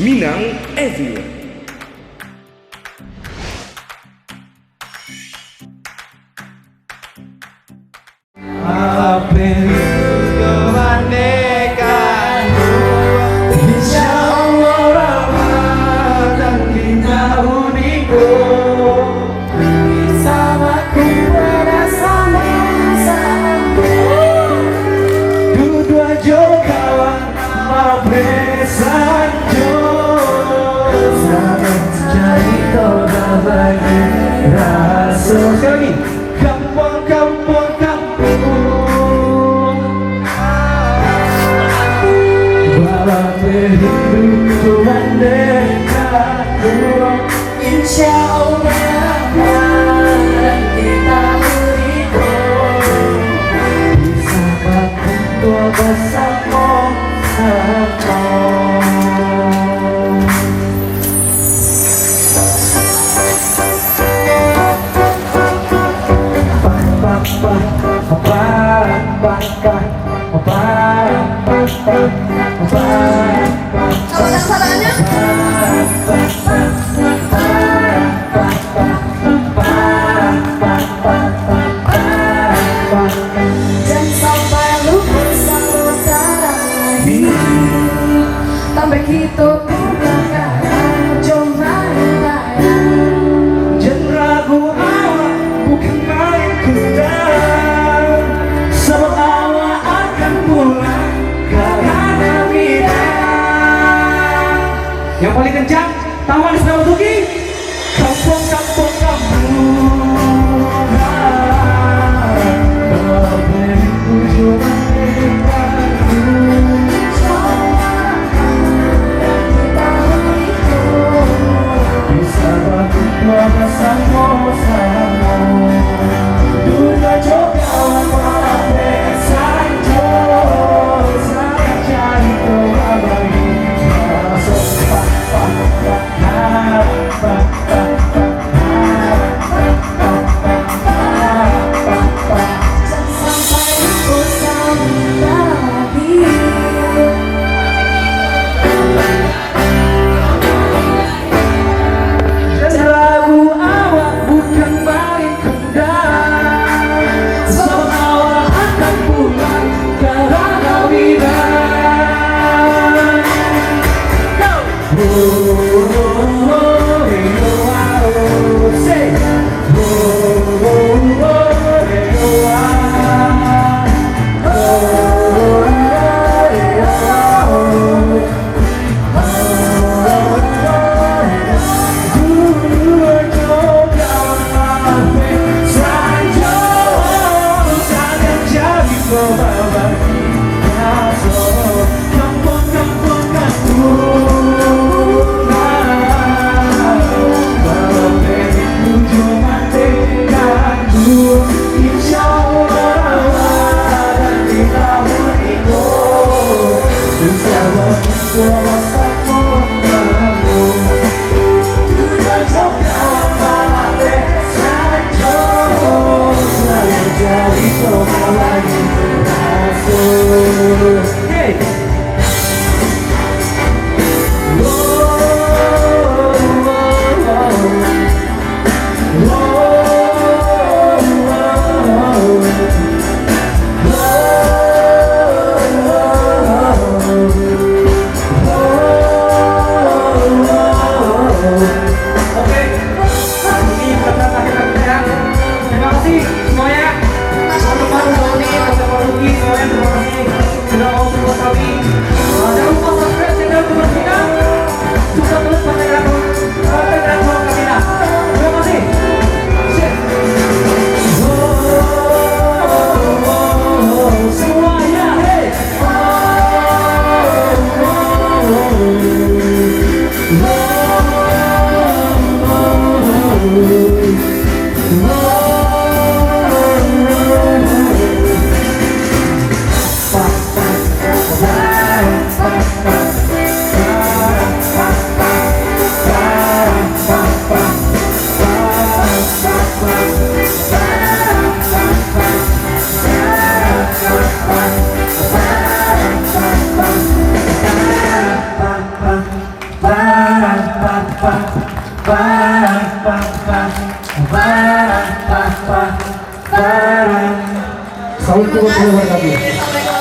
Minang Evil. Sekali lagi, kampung, kampung, kampung, bawa perindu Tuhan dekatku. Insya Allah dan kita beriku bisa berkumpul bersama-sama. Dan sampai lupa sama sekarang lagi tambah kita belakang cuma Jangan ragu awak bukan main kudang, sebab awak akan pulang karena bidang. Yang paling kencang, taman Ismail Tuki. Kampung, kampung, kampung, beri tujuan dekatku. Bisa berkumpul bersama-sama. Dunia juga maafkan saja. Saya cari kembali. Terima kasih semuanya. Teman-teman Doni, teman-teman Rugi, semuanya terima kasih sudah mau support kami. Salam kepada keluarga.